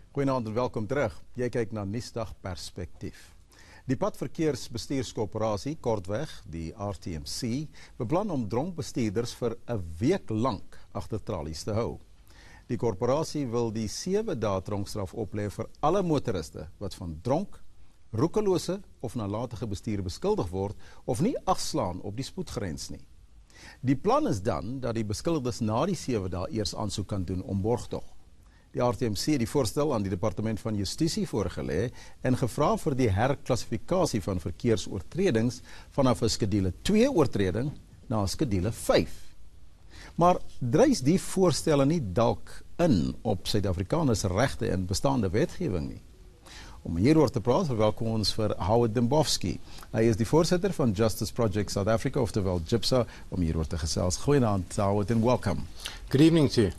Goeienaand en welkom terug. Jy kyk na Nuusdag Perspektief. Die padverkeersbestuurskoöperasie, kortweg die RTMC, beplan om dronkbestuurders vir 'n week lank agter tralies te hou. Die korporasie wil die 7 dae tronkstraf oplê vir alle motoriste wat van dronk, roekelose of nalatige bestuur beskuldig word of nie agslaan op die spoedgrens nie. Die plan is dan dat die beskuldigdes na die 7 dae eers aansoek kan doen om borgtog. Die RTMC het die voorstel aan die Departement van Justisie voorgelê en gevra vir die herklassifikasie van verkeersoortredings vanaf 'n skedule 2 oortreding na 'n skedule 5. Maar dryf die voorstelle nie dalk in op Suid-Afrikaners regte en bestaande wetgewing nie? Om hieroor te praat, verwelkom ons vir Dembovksy. Hy is die voorsitter van Justice Project South Africa, oftewel JIPSA, om hieroor te gesels. Goeienaand, Howard, and welcome. Good evening to you.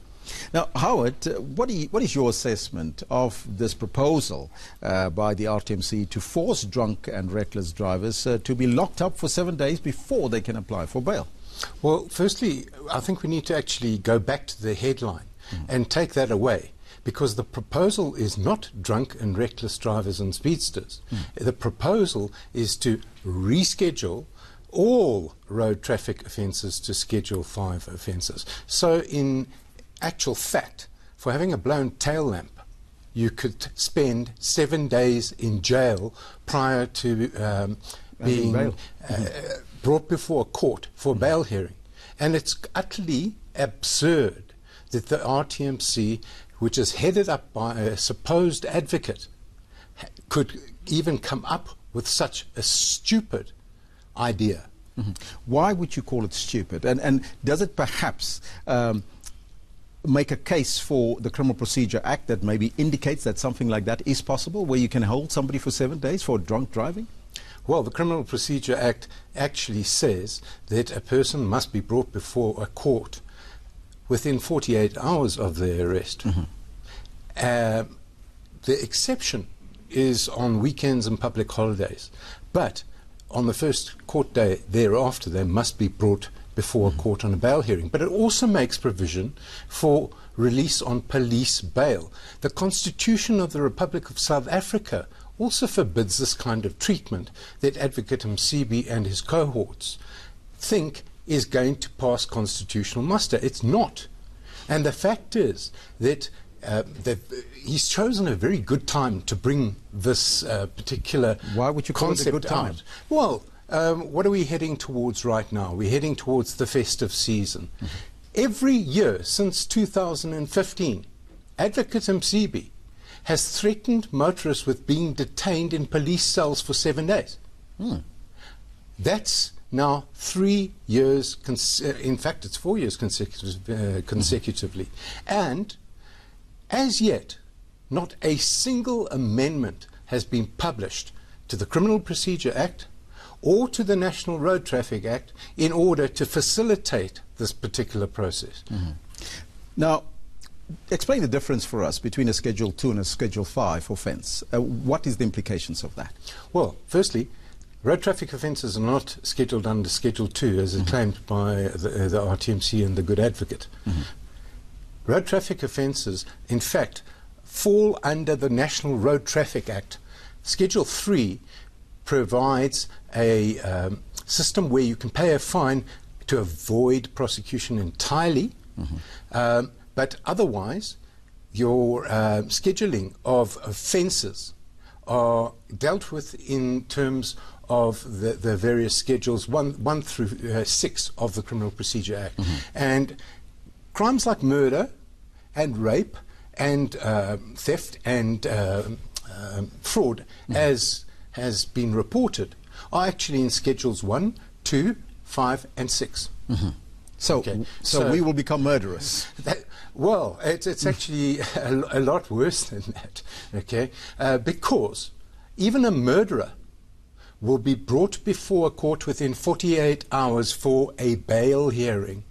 Now, Howard, what is your assessment of this proposal by the RTMC to force drunk and reckless drivers to be locked up for 7 days before they can apply for bail? Well, firstly, I think we need to actually go back to the headline and take that away, because the proposal is not drunk and reckless drivers and speedsters. The proposal is to reschedule all road traffic offences to Schedule 5 offences. So in actual fact, for having a blown tail lamp, you could spend 7 days in jail prior to being brought before a court for a bail hearing. And it's utterly absurd that the RTMC, which is headed up by a supposed advocate, could even come up with such a stupid idea. Why would you call it stupid? And does it perhaps make a case for the Criminal Procedure Act that maybe indicates that something like that is possible, where you can hold somebody for 7 days for drunk driving? Well, the Criminal Procedure Act actually says that a person must be brought before a court within 48 hours of their arrest. The exception is on weekends and public holidays, but on the first court day thereafter they must be brought before a court on a bail hearing. But it also makes provision for release on police bail. The Constitution of the Republic of South Africa also forbids this kind of treatment that Advocate Msebi and his cohorts think is going to pass constitutional muster. It's not. And the fact is that he's chosen a very good time to bring this particular Why would you call it a good time? Out. Well, what are we heading towards right now? We're heading towards the festive season. Every year since 2015, Advocate Msebi has threatened motorists with being detained in police cells for 7 days. That's now 3 years, in fact it's 4 years consecutively. And as yet, not a single amendment has been published to the Criminal Procedure Act or to the National Road Traffic Act in order to facilitate this particular process. Now, explain the difference for us between a Schedule 2 and a Schedule 5 offence. What is the implications of that? Well, firstly, road traffic offences are not scheduled under Schedule 2 as claimed by the RTMC and the Good Advocate. Road traffic offences, in fact, fall under the National Road Traffic Act. Schedule 3 provides a system where you can pay a fine to avoid prosecution entirely, but otherwise your scheduling of offences are dealt with in terms of the various schedules 1 through 6 of the Criminal Procedure Act. And crimes like murder and rape and theft and fraud, as has been reported, are actually in Schedules 1, 2, 5 and 6. So we will become murderers. Well, it's actually a lot worse than that, okay? Because even a murderer will be brought before a court within 48 hours for a bail hearing.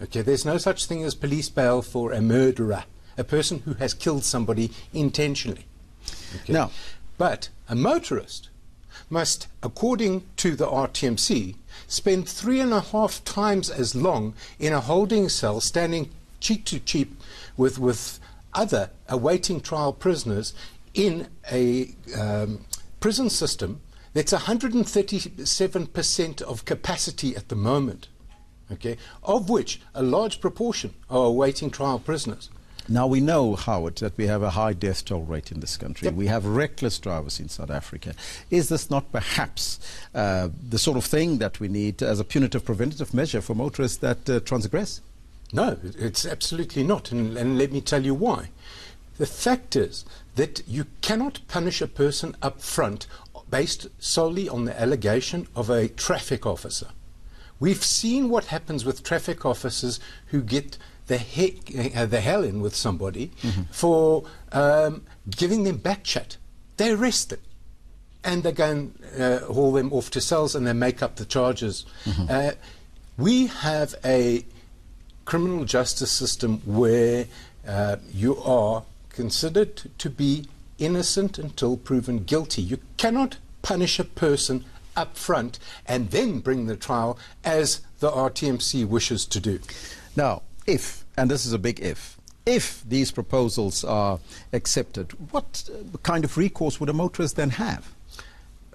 Okay, there's no such thing as police bail for a murderer, a person who has killed somebody intentionally. Okay? Now, but a motorist must, according to the RTMC, spend 3.5 times as long in a holding cell, standing cheek to cheek with other awaiting trial prisoners in a prison system that's 137% of capacity at the moment, okay, of which a large proportion are awaiting trial prisoners. Now we know, Howard, that we have a high death toll rate in this country. Yep. We have reckless drivers in South Africa. Is this not perhaps the sort of thing that we need as a punitive preventative measure for motorists that transgress? No, it's absolutely not, and let me tell you why. The fact is that you cannot punish a person up front based solely on the allegation of a traffic officer. We've seen what happens with traffic officers who get the hell in with somebody for giving them back chat. They arrest them and they go and haul them off to cells and they make up the charges. We have a criminal justice system where you are considered to be innocent until proven guilty. You cannot punish a person up front and then bring the trial as the RTMC wishes to do. Now, if, and this is a big if these proposals are accepted, what kind of recourse would a motorist then have?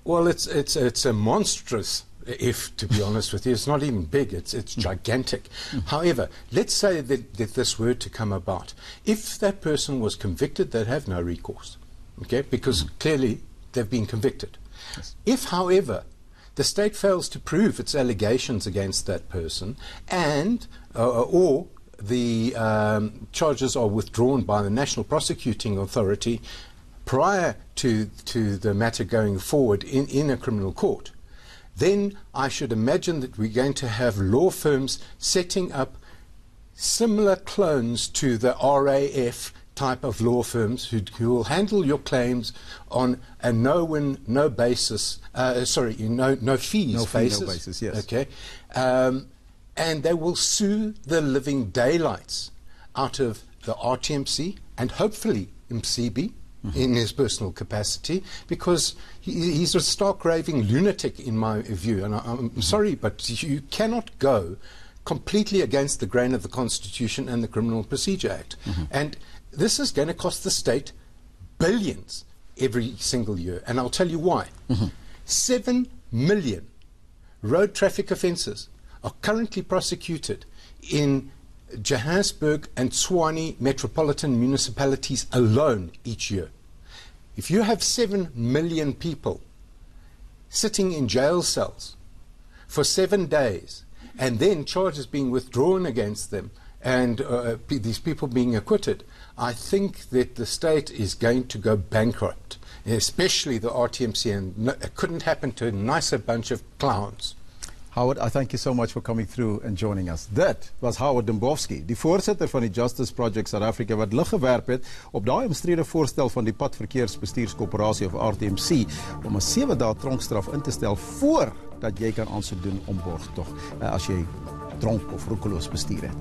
Well, it's a monstrous if, to be honest with you. It's not even big, it's gigantic. However, let's say that this were to come about. If that person was convicted, they'd have no recourse, okay, because clearly they've been convicted. Yes. If, however, the state fails to prove its allegations against that person and or the charges are withdrawn by the National Prosecuting Authority prior to the matter going forward in a criminal court, then I should imagine that we're going to have law firms setting up similar clones to the RAF type of law firms who will handle your claims on a no-win, no basis, no fees basis. No basis, yes. Okay. And they will sue the living daylights out of the RTMC and hopefully MCB in his personal capacity, because he's a stark raving lunatic in my view. And I'm sorry, but you cannot go completely against the grain of the Constitution and the Criminal Procedure Act. And this is going to cost the state billions every single year. And I'll tell you why. 7 million road traffic offences are currently prosecuted in Johannesburg and Tshwane metropolitan municipalities alone each year. If you have 7 million people sitting in jail cells for 7 days and then charges being withdrawn against them and these people being acquitted, I think that the state is going to go bankrupt, especially the RTMC, and it couldn't happen to a nicer bunch of clowns. Howard, I thank you so much for coming through and joining us. Dit was Howard Dembovksy, die voorsitter van die Justice Project South Africa, wat lig gewerp het op daai omstrede voorstel van die Padverkeersbestuurskoöperasie of RTMC om 'n 7 dae tronkstraf in te stel voordat jy kan aansoek doen om borgtog as jy dronk of roekeloos bestuur het.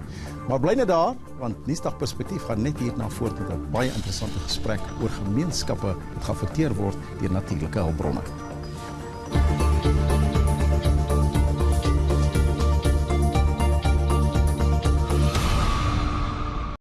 Maar bly net daar, want Nuusdag Perspektief gaan net hierna voort met 'n baie interessante gesprek oor gemeenskappe wat geaffekteer word deur natuurlike hulpbronne.